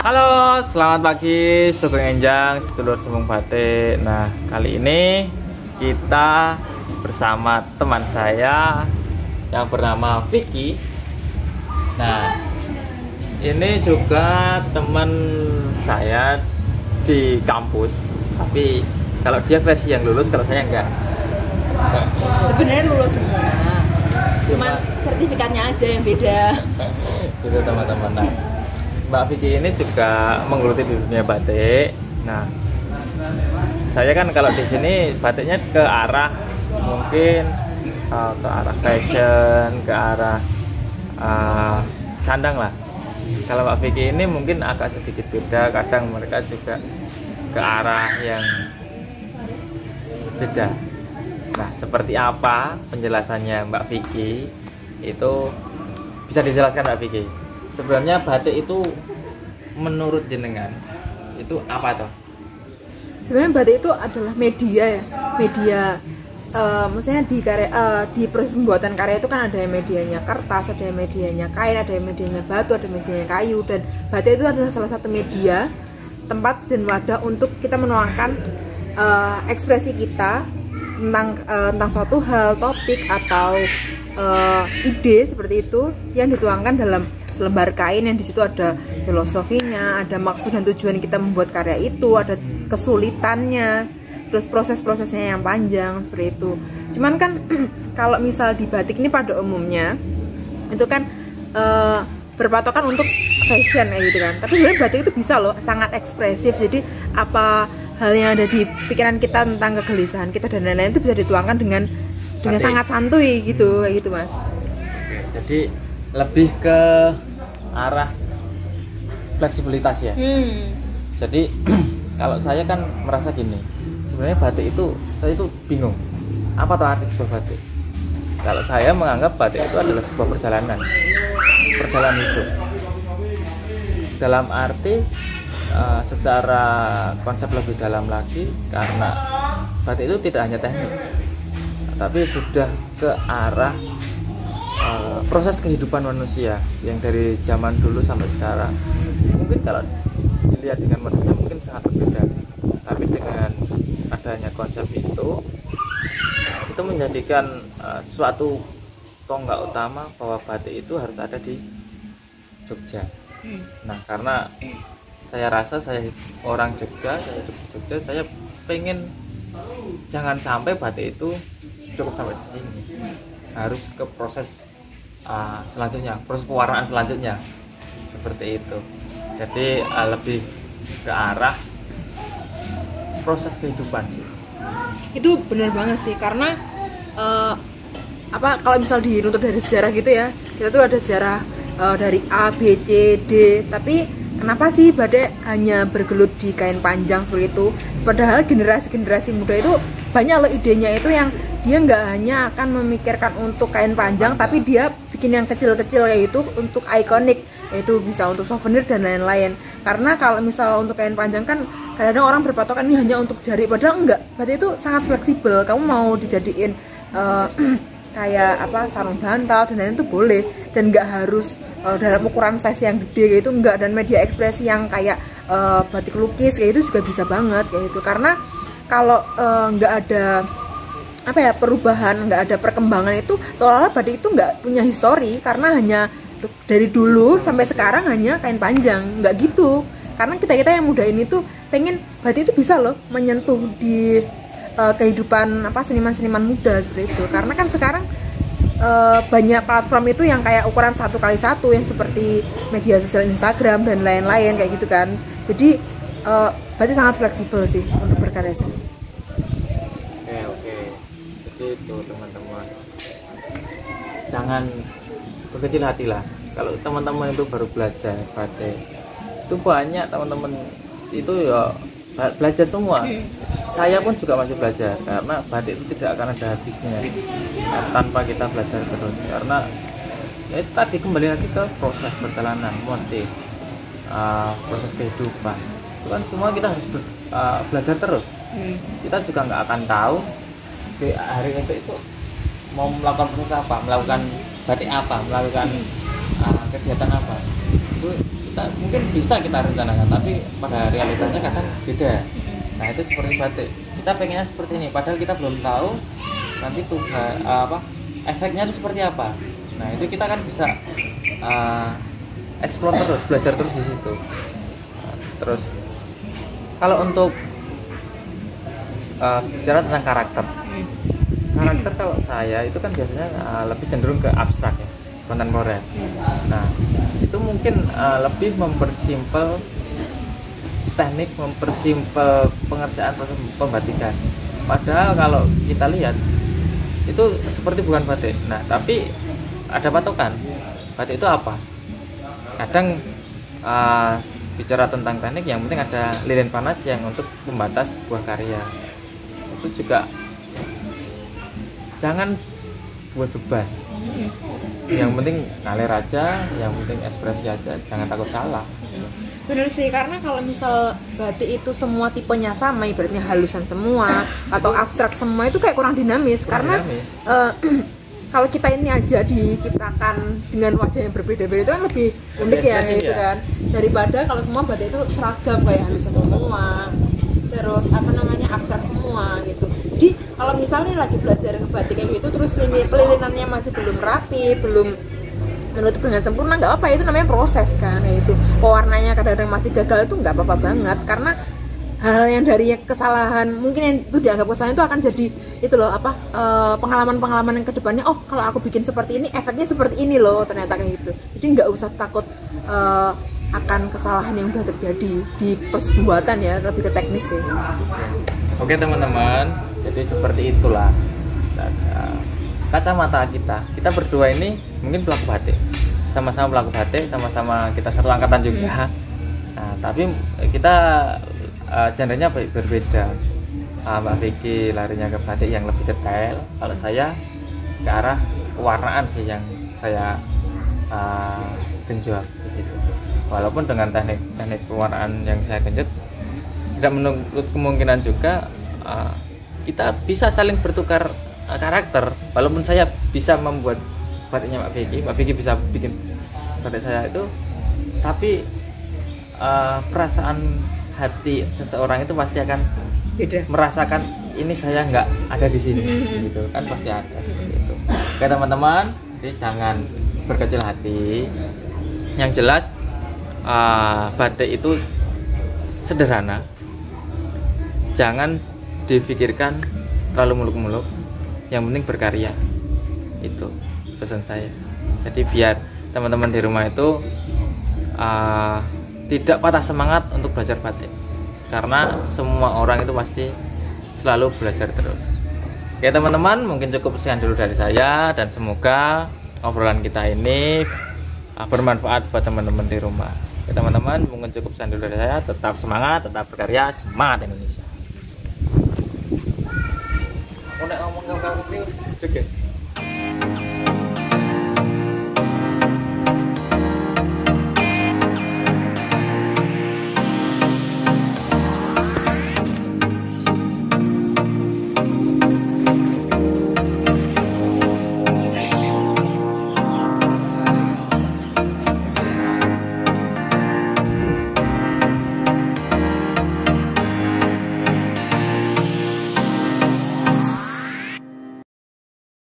Halo, selamat pagi Sugeng Enjang, sedulur sembung batik. Nah, kali ini kita bersama teman saya yang bernama Vicky. Nah, ini juga teman saya di kampus. Tapi kalau dia versi yang lulus, kalau saya enggak. Sebenarnya lulus semua, cuman sertifikatnya aja yang beda. Gitu teman-teman. Nah, Mbak Vicky ini juga menggeluti di dunia batik. Nah, saya kan kalau di sini batiknya ke arah mungkin ke arah fashion, ke arah sandang lah. Kalau Mbak Vicky ini mungkin agak sedikit beda. Kadang mereka juga ke arah yang beda. Nah, seperti apa penjelasannya Mbak Vicky itu bisa dijelaskan Mbak Vicky? Sebenarnya batik itu menurut jenengan itu apa toh? Sebenarnya batik itu adalah media ya, maksudnya di karya, di proses pembuatan karya itu kan ada yang medianya kertas, ada yang medianya kain, ada yang medianya batu, ada yang medianya kayu, dan batik itu adalah salah satu media, tempat dan wadah untuk kita menuangkan ekspresi kita tentang suatu hal, topik atau ide seperti itu yang dituangkan dalam selembar kain yang di situ ada filosofinya, ada maksud dan tujuan kita membuat karya itu, ada kesulitannya, terus proses-prosesnya yang panjang seperti itu. Cuman kan kalau misal di batik ini pada umumnya itu kan berpatokan untuk fashion ya gitu kan. Tapi sebenarnya batik itu bisa loh sangat ekspresif. Jadi apa hal yang ada di pikiran kita tentang kegelisahan kita dan lain-lain itu bisa dituangkan dengan sangat santuy gitu, kayak gitu Mas. Jadi lebih ke arah fleksibilitas ya. Jadi kalau saya kan merasa gini, sebenarnya batik itu saya itu bingung apa tuh arti sebuah batik. Kalau saya menganggap batik itu adalah sebuah perjalanan hidup. Dalam arti secara konsep lebih dalam lagi, karena batik itu tidak hanya teknik, tapi sudah ke arah proses kehidupan manusia yang dari zaman dulu sampai sekarang. Mungkin kalau dilihat dengan metodenya mungkin sangat berbeda, tapi dengan adanya konsep itu menjadikan suatu tonggak utama bahwa batik itu harus ada di Jogja. Nah, karena saya rasa saya orang Jogja, saya hidup di Jogja, saya pengen jangan sampai batik itu cukup sampai di sini, harus ke proses selanjutnya, proses pewarnaan selanjutnya seperti itu. Jadi lebih ke arah proses kehidupan sih. Itu benar banget sih, karena kalau misal diruntut dari sejarah gitu ya, kita tuh ada sejarah dari A, B, C, D, tapi kenapa sih batik hanya bergelut di kain panjang seperti itu? Padahal generasi muda itu banyak loh idenya itu yang dia nggak hanya akan memikirkan untuk kain panjang, tapi dia bikin yang kecil-kecil yaitu untuk ikonik, yaitu bisa untuk souvenir dan lain-lain. Karena kalau misal untuk kain panjang kan kadang-kadang orang berpatokan ini hanya untuk jari, padahal enggak. Batik itu sangat fleksibel. Kamu mau dijadiin kayak sarung bantal dan lain-lain itu boleh, dan nggak harus dalam ukuran size yang gede kayak itu enggak. Dan media ekspresi yang kayak batik lukis kayak itu juga bisa banget kayak itu. Karena kalau nggak ada perubahan, nggak ada perkembangan, itu seolah-olah batik itu nggak punya histori, karena hanya dari dulu sampai sekarang hanya kain panjang. Nggak gitu, karena kita yang muda ini tuh pengen batik itu bisa loh menyentuh di kehidupan seniman-seniman muda seperti itu. Karena kan sekarang banyak platform itu yang kayak ukuran 1x1 yang seperti media sosial Instagram dan lain-lain kayak gitu kan. Jadi batik sangat fleksibel sih untuk berkarya seni. Oke. Jadi itu teman-teman, jangan berkecil hati lah. Kalau teman-teman itu baru belajar batik, itu banyak teman-teman itu ya belajar semua. Saya pun juga masih belajar, karena batik itu tidak akan ada habisnya tanpa kita belajar terus. Karena ya tadi kembali lagi ke proses perjalanan, motif, proses kehidupan, itu kan semua kita harus belajar terus. Kita juga nggak akan tahu di hari esok itu mau melakukan proses apa, melakukan batik apa, melakukan kegiatan apa. Itu kita mungkin bisa kita rencanakan, tapi pada realitanya kadang beda. Nah itu seperti batik, kita pengennya seperti ini padahal kita belum tahu nanti tuh efeknya itu seperti apa. Nah itu kita kan bisa explore terus, belajar terus di situ. Terus kalau untuk bicara tentang karakter kalau saya itu kan biasanya lebih cenderung ke abstrak ya, kontemporer. Nah itu mungkin lebih mempersimpel teknik, mempersimpel pengerjaan proses pembatikan. Padahal kalau kita lihat itu seperti bukan batik. Nah tapi ada patokan, batik itu apa? Kadang bicara tentang teknik, yang penting ada lilin panas yang untuk membatas sebuah karya. Itu juga jangan buat beban, yang penting ngalir aja, yang penting ekspresi aja, jangan takut salah. Bener sih, karena kalau misal batik itu semua tipenya sama, ibaratnya halusan semua atau abstrak semua, itu kayak kurang dinamis. Karena kalau kita ini aja diciptakan dengan wajah yang berbeda-beda itu kan lebih unik ya gitu kan, daripada kalau semua batik itu seragam kayak halusan semua, terus abstrak semua gitu. Jadi kalau misalnya lagi belajar batik kayak gitu, terus lilinannya masih belum rapi, belum menutup dengan sempurna, nggak apa, itu namanya proses kan, itu pewarnanya kadang-kadang masih gagal, itu nggak apa-apa banget. Karena hal yang dari kesalahan mungkin yang itu dianggap kesalahan itu akan jadi itu loh pengalaman-pengalaman yang kedepannya, oh kalau aku bikin seperti ini efeknya seperti ini loh ternyata kayak gitu. Jadi nggak usah takut akan kesalahan yang sudah terjadi di pembuatan ya, lebih ke teknis sih. Oke teman-teman, jadi seperti itulah kacamata kita berdua ini mungkin pelaku batik, sama-sama pelaku batik, sama-sama kita satu angkatan juga. Nah tapi kita genrenya berbeda. Mbak Vicky larinya ke batik yang lebih detail, kalau saya ke arah pewarnaan sih yang saya genjot di situ. Walaupun dengan teknik pewarnaan yang saya genjot tidak menutup kemungkinan juga kita bisa saling bertukar karakter. Walaupun saya bisa membuat batiknya Mbak Vicky bisa bikin batik saya itu, tapi perasaan hati seseorang itu pasti akan beda, merasakan ini saya nggak ada di sini gitu kan, pasti ada seperti itu. Oke teman-teman, jadi jangan berkecil hati. Yang jelas batik itu sederhana, jangan difikirkan terlalu muluk-muluk, yang penting berkarya. Itu pesan saya. Jadi biar teman-teman di rumah itu tidak patah semangat untuk belajar batik, karena semua orang itu pasti selalu belajar terus. Oke teman-teman, mungkin cukup sekian dulu dari saya, dan semoga obrolan kita ini bermanfaat buat teman-teman di rumah. Oke teman-teman, mungkin cukup sekian dulu dari saya. Tetap semangat, tetap berkarya, semangat Indonesia. Aku nak ngomong